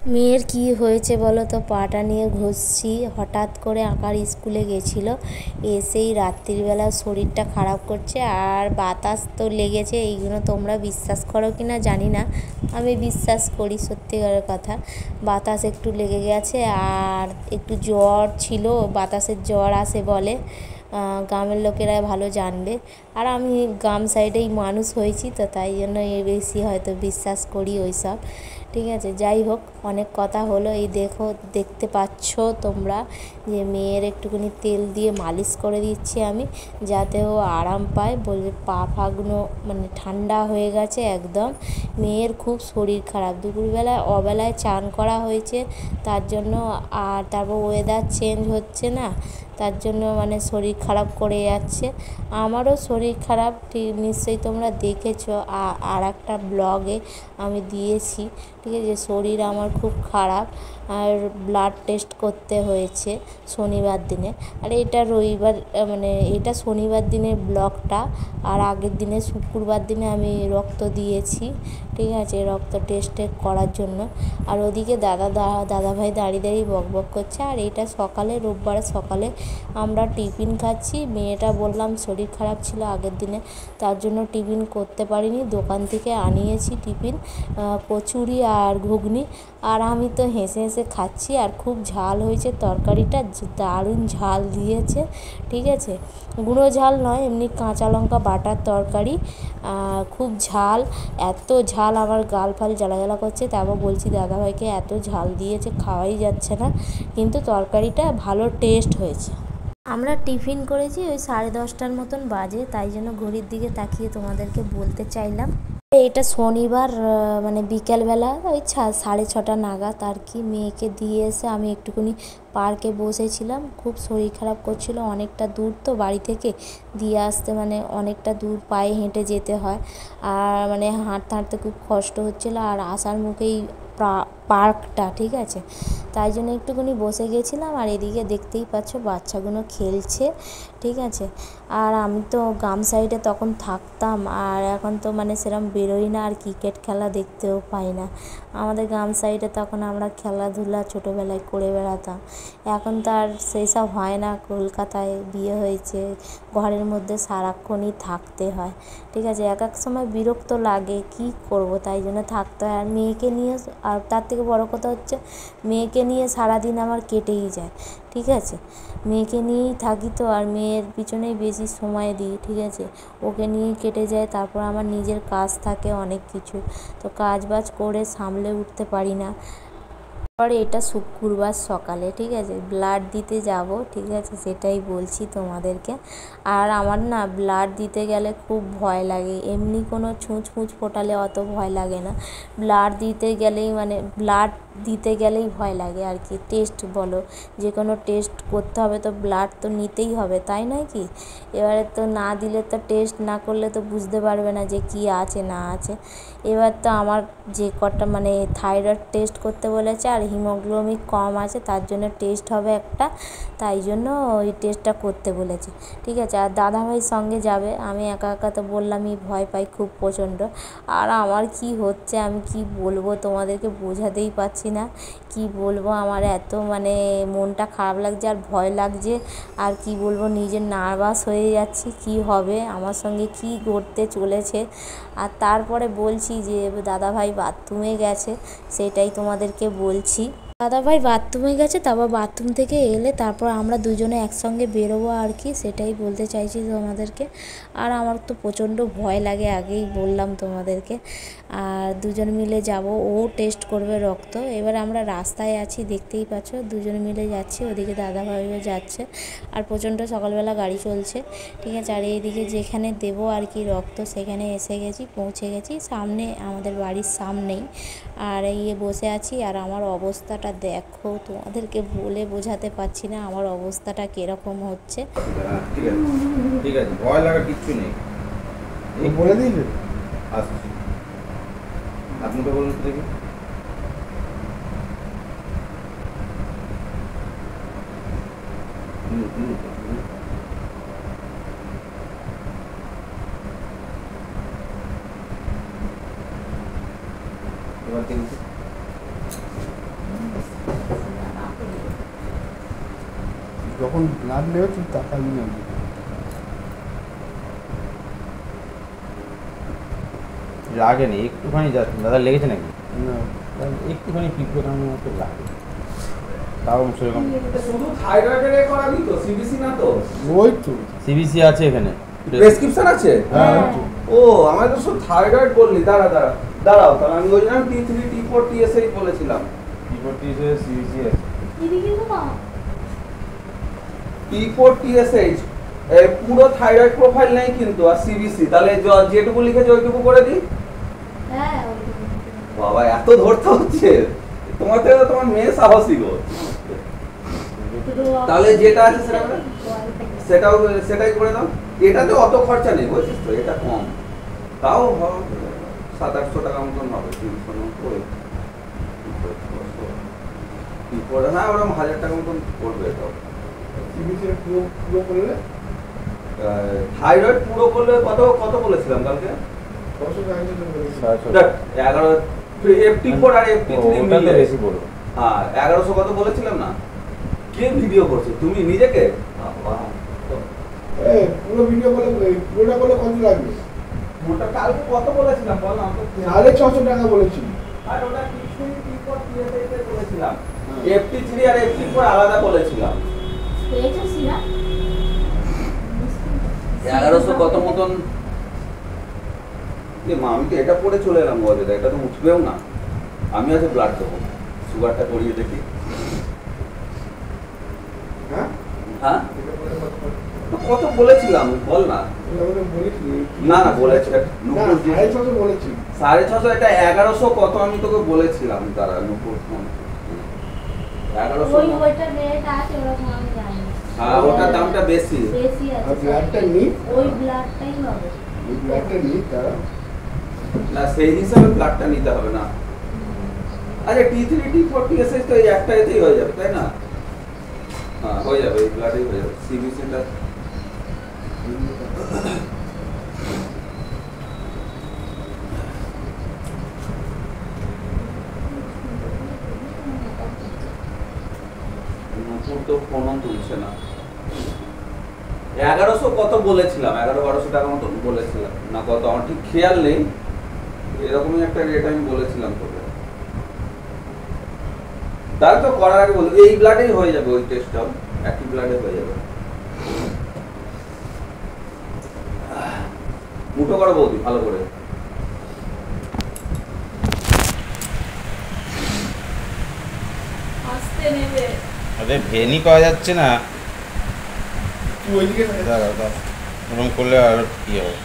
মেয়ের কি হয়েছে বলো তো, পাটা নিয়ে ঘষছি। হঠাৎ করে আঁকার স্কুলে গেছিল, এসেই রাত্রিবেলা শরীরটা খারাপ করছে আর বাতাস তো লেগেছে। এইগুলো তোমরা বিশ্বাস করো কি না জানি না, আমি বিশ্বাস করি সত্যিকারের কথা। বাতাস একটু লেগে গেছে আর একটু জ্বর ছিল, বাতাসের জ্বর আসে বলে, গ্রামের লোকেরা ভালো জানবে। আর আমি গ্রাম সাইডেই মানুষ হয়েছি তো, তাই জন্য বেশি হয়তো বিশ্বাস করি ওই সব। ঠিক আছে, যাই হোক, অনেক কথা হলো। এই দেখো, দেখতে পাচ্ছ তোমরা যে মেয়ের একটুখানি তেল দিয়ে মালিশ করে দিচ্ছি আমি, যাতে ও আরাম পায়। বলবে পা ফাগুলো মানে ঠান্ডা হয়ে গেছে একদম। মেয়ের খুব শরীর খারাপ, দুপুরবেলায় অবেলায় চান করা হয়েছে তার জন্য। আর তারপর ওয়েদার চেঞ্জ হচ্ছে না, তার জন্য মানে শরীর খারাপ করে যাচ্ছে। আমারও শরীর খারাপ, ঠিক নিশ্চয়ই তোমরা দেখেছো আর একটা ব্লগে আমি দিয়েছি। ঠিক আছে, শরীর আমার খুব খারাপ আর ব্লাড টেস্ট করতে হয়েছে শনিবার দিনে। আর এটা রবিবার, মানে এটা শনিবার দিনের ব্লগটা। আর আগের দিনে শুক্রবার দিনে আমি রক্ত দিয়েছি, ঠিক আছে, রক্ত টেস্টে করার জন্য। আর ওদিকে দাদাভাই দাঁড়িয়ে দাঁড়িয়ে বকবক করছে। আর এটা সকালে, রোববারে সকালে আমরা টিফিন খাচ্ছি। মেয়েটা বললাম শরীর খারাপ ছিল আগের দিনে, তার জন্য টিফিন করতে পারিনি, দোকান থেকে আনিয়েছি টিফিন, কচুরি আর ঘুগনি। আর আমি তো হেসে হেসে খাচ্ছি। আর খুব ঝাল হয়েছে তরকারিটা, দারুণ ঝাল দিয়েছে। ঠিক আছে, গুঁড়ো ঝাল নয়, এমনি কাঁচা লঙ্কা বাটার তরকারি, খুব ঝাল। এত ঝাল আমার গাল ফাল জ্বালা জ্বালা করছে। তারপর বলছি দাদাভাইকে এত ঝাল দিয়েছে, খাওয়াই যাচ্ছে না, কিন্তু তরকারিটা ভালো টেস্ট হয়েছে। আমরা টিফিন করেছি ওই 10:30টার মতন বাজে, তাই জন্য ঘড়ির দিকে তাকিয়ে তোমাদেরকে বলতে চাইলাম। এটা শনিবার, মানে বিকেলবেলা ওই 6:30 নাগাদ আর কি। মেয়েকে দিয়ে এসে আমি একটুখানি পার্কে বসেছিলাম। খুব শরীর খারাপ করছিল, অনেকটা দূর তো বাড়ি থেকে দিয়ে আসতে, মানে অনেকটা দূর পায়ে হেঁটে যেতে হয়। আর মানে হাঁটতে হাঁটতে খুব কষ্ট হচ্ছিলো। আর আসার মুখেই পার্কটা, ঠিক আছে, তাই জন্য একটুখানি বসে গেছিলাম। আর এদিকে দেখতেই পাচ্ছ বাচ্চাগুলো খেলছে, ঠিক আছে। আর আমি তো গ্রাম সাইডে তখন থাকতাম, আর এখন তো মানে সেরকম বেরোই না, আর ক্রিকেট খেলা দেখতেও পাই না। আমাদের গ্রাম সাইডে তখন আমরা খেলাধুলা ছোটোবেলায় করে বেড়াতাম। এখন তো আর সেই সব হয় না, কলকাতায় বিয়ে হয়েছে, ঘরের মধ্যে সারাক্ষণই থাকতে হয়। ঠিক আছে, এক এক সময় বিরক্ত লাগে, কি করব, তাই জন্য থাকতে হয়। আর মেয়েকে নিয়ে, আর তার থেকে বড় কথা হচ্ছে মেয়েকে নিয়ে সারাদিন আমার কেটেই যায়। ঠিক আছে, মেয়েকে নিয়েই থাকি তো, আর মেয়ের পিছনেই বেশি সময় দিই। ঠিক আছে, ওকে নিয়েই কেটে যায়। তারপর আমার নিজের কাজ থাকে অনেক কিছু, তো কাজ বাজ করে সামলে উঠতে পারি না। পরে এটা শুক্রবার সকালে, ঠিক আছে, ব্লাড দিতে যাব, ঠিক আছে, সেটাই বলছি তোমাদেরকে। আর আমার না ব্লাড দিতে গেলে খুব ভয় লাগে, এমনি কোনো ছুঁচ ফুঁচ ফোটালে অত ভয় লাগে না, ব্লাড দিতে গেলেই মানে ব্লাড দিতে গেলেই ভয় লাগে আর কি। টেস্ট বলো, যে কোনো টেস্ট করতে হবে তো ব্লাড তো নিতেই হবে, তাই নয় কি? এবারে তো না দিলে তো, টেস্ট না করলে তো বুঝতে পারবে না যে কী আছে না আছে। এবার তো আমার যে কটা মানে থাইরয়েড টেস্ট করতে বলেছে, আর হিমোগ্লোবিন কম আছে, তার জন্য টেস্ট হবে একটা, তাই জন্য ওই টেস্টটা করতে বলেছে। ঠিক আছে, আর দাদাভাই সঙ্গে যাবে, আমি একা একা তো বললামই ভয় পাই খুব প্রচণ্ড। আর আমার কি হচ্ছে আমি কি বলবো তোমাদেরকে, বোঝাতেই পারছি না কি বলবো। আমার এত মানে মনটা খারাপ লাগছে আর ভয় লাগছে, আর কি বলবো, নিজের নার্ভাস হয়ে যাচ্ছি কি হবে আমার সঙ্গে, কি ঘটতে চলেছে। আর তারপরে বলছি যে দাদাভাই বাথরুমে গেছে, সেটাই তোমাদেরকে বলছি। দাদাভাই বাথরুমে গেছে, তারপর বাথরুম থেকে এলে তারপর আমরা দুজনে একসঙ্গে বেরোবো আর কি, সেটাই বলতে চাইছি তোমাদেরকে। আর আমার তো প্রচণ্ড ভয় লাগে, আগেই বললাম তোমাদেরকে। আর দুজন মিলে যাব, ও টেস্ট করবে রক্ত। এবার আমরা রাস্তায় আছি, দেখতেই পাচ্ছ, দুজন মিলে যাচ্ছি, ওদিকে দাদাভাইও যাচ্ছে। আর প্রচণ্ড সকালবেলা গাড়ি চলছে, ঠিক আছে। আর এইদিকে যেখানে দেবো আর কি রক্ত, সেখানে এসে গেছি, পৌঁছে গেছি, সামনে আমাদের বাড়ির সামনেই। আর বসে আছি, আর আমার অবস্থাটা দেখো, তোমাদেরকে বলে বোঝাতে পারছি না আমার অবস্থাটা কিরকম হচ্ছে। ঠিক আছে, ঠিক আছে, ভয় লাগার কিচ্ছু নেই, বলে দিলে আসছি। আপনি তো বলুন তো দেখি। এবার দেখুন। যখন ব্লাড নেবে তুই তাকাবি না। লাগেনি, একটুখানি যাচ্ছে দাদা, লেগেছে নাকি? না একটুখানি পিঁপড়ে কামড়ের মতো লাগে, তাও সেরকম। শুধু থাইরয়েডের এ করাবি তো, সিবিসি না তো? ওই তো সিবিসি আছে এখানে, প্রেসক্রিপশন আছে? হ্যাঁ ওই তো। ও আমার তো শুধু থাইরয়েড বললি। দাঁড়াও তাহলে আমি ওই জন্য T3 T4 TSH বলেছিলাম। সিবিসি আছে। T4 TSH পুরো থাইরয়েড প্রোফাইল নেই কিন্তু, আর সিবিসি তাহলে যেটুকু লিখেছে ওইটুকু করে দিই। বাবা এত ধরতে হচ্ছে তোমার থেকে, তো তোমার মেয়ে সাহসী গো। তাহলে যেটা আছে সেটাই করে দাও। এটাতে অত খরচা নেই বুঝছিস তো, এটা কম, তাও 700-800 টাকা মতন হবে। 300 করে না, ওরকম 1000 টাকা মতন পড়বে। এটাও সিবিসি পুরো পুরো করলে থাইরয়েড পুরো করলে কত বলেছিলাম কালকে? 600 টাকা করে বলেছি। 11 FT4 আর FT3 মিলে বেশি পড়বে। হ্যাঁ 1100 কত বলেছিলাম না? কে ভিডিও করছে, তুমি নিজেকে? পুরো ভিডিও করলে পুরোটা করলে কত লাগবে? ওটা কালকে কত বলেছিলাম বল না? 650 টাকা বলেছি। আর ওটা T3 T4 TSH এর বলেছিলাম, FT3 আর FT4 আলাদা বলেছিলাম। 1100 কত মতন? মা আমি তো এটা পড়ে চলে এলাম অযোধ্যা, এটা তো উঠবেও না। আমি আজ ব্লাড দেবো, সুগারটা করিয়ে দেখি। হ্যাঁ হ্যাঁ কত বলেছিলাম বল না? না বলেছি না 650 বলেছি। 650 এটা 1100 কত আমি তোকে বলেছিলাম। তারা নুপুর 1100। হ্যাঁ ওটার দামটা বেশি। আর ব্লাডটা নি, ওই ব্লাডটাই হবে। ওই ব্লাডটা নি তারা। না সেই হিসাবে ব্লাডটা নিতে হবে না। আচ্ছা T3 T4 TSH তো এই একটা এতেই হয়ে যাবে তাই না? হ্যাঁ হয়ে যাবে, এই ব্লাডেই হয়ে যাবে। সিবিসিটা নুপুর তো ফোনও তুলছে না। 1100 কত বলেছিলাম? 1100-1200 টাকা মতো বলেছিলাম না কত, আমার ঠিক খেয়াল নেই। এরকমই একটা রেট আমি বলেছিলাম তোকে। তার তো করার আগে বল, এই ব্লাডেই হয়ে যাবে, ওই টেস্টটাও একই ব্লাডে হয়ে যাবে। মুঠো করো বৌদি ভালো করে। আরে ভেনি পাওয়া যাচ্ছে না, তুই ওইদিকে দাঁড়াও দাঁড়াও, ওরকম করলে আর কি হবে?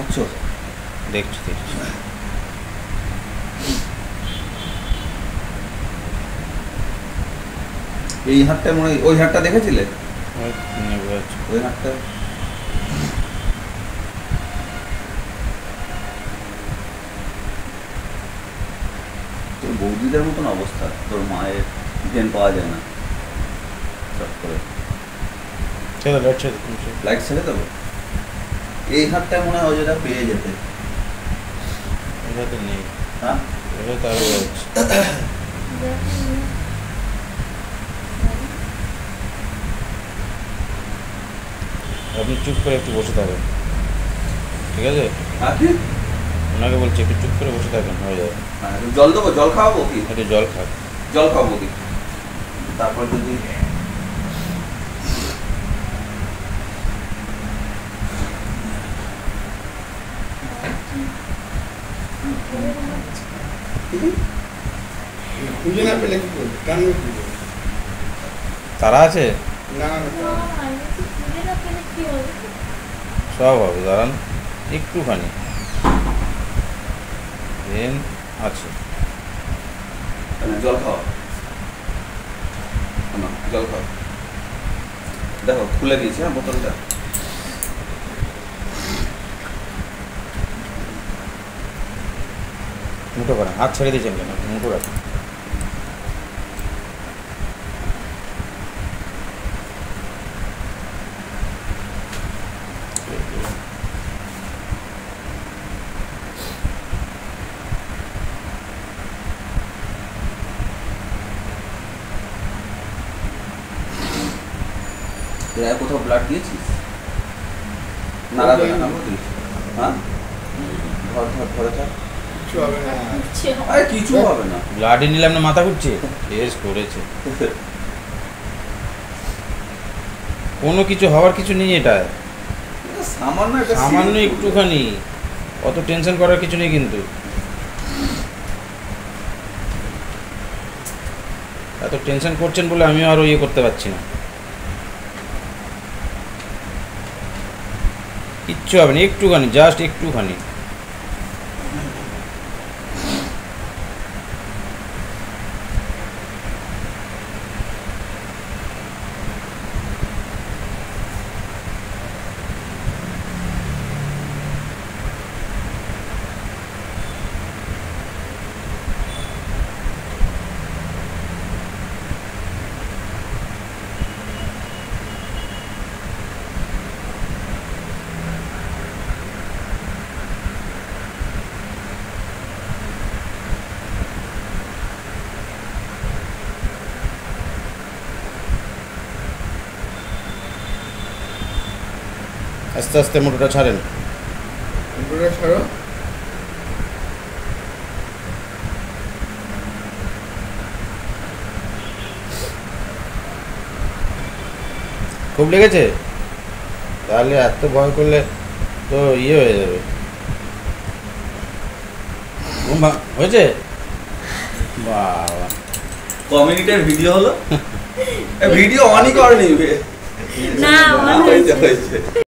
আচ্ছা দেখছি এই হাতটা মনে হয়, ওই হাতটা দেখেছিলে? দেখছি। ওই হাতটা তোর বৌদিদের মতন অবস্থা, তোর মায়ের জ্ঞান পাওয়া যায় না চট করে। লাইট ছেড়ে দেবো। এই হাতটা মনে হয় অযোধ্যা পেয়ে যেতে। এটা তো নেই, হ্যাঁ এটা তো আরো যাচ্ছে। আপনি চুপ করে একটু বসে থাকেন, ঠিক আছে? আগে ওনাকে বলছি একটু চুপ করে বসে থাকেন, হয়ে যাবে। জল দেবো, জল খাওয়াবো কি? একটু জল খাক। জল খাওয়াবো কি? তারপর যদি খুঁজে না পেলে কি করবে? কেন খুঁজে? তারা আছে, না সব হবে, দাঁড়ান একটুখানি। দেন আছে, জল খাও, জল খাও। দেখো খুলে দিয়েছি হ্যাঁ বোতলটা। মুঠো করেন, হাত ছেড়ে দিয়েছেন কেন, মুঠো রাখুন। তোরা কোথাও ব্লাড দিয়েছিস? নাড়াবে না বলিস? হ্যাঁ, ধর ধর ধরে থাক। কিছু হবে না। আরে কিছু হবে না। ব্লাডে নিলাম না, মাথা ঘুরছে, টেস্ট করেছে, কোনো কিছু হওয়ার কিছু নেই। এটা এটা সামান্য একটা সামান্য serious একটুখানি, অত টেনশন করার কিছু নেই কিন্তু। এত টেনশন করছেন বলে আমিও আরও ইয়ে করতে পারছি না। কিচ্ছু হবে না, একটুখানি, জাস্ট একটুখানি। আস্তে আস্তে মোটরটা ছাড়েন। মুখটা ছাড়ো। খুব লেগেছে? তাহলে এত ভয় করলে তো ইয়ে হয়ে যাবে। হয়েছে? বাবা, কমিউনিটির ভিডিও হলো, ভিডিও অনই করেনি। না, হয়েছে হয়েছে।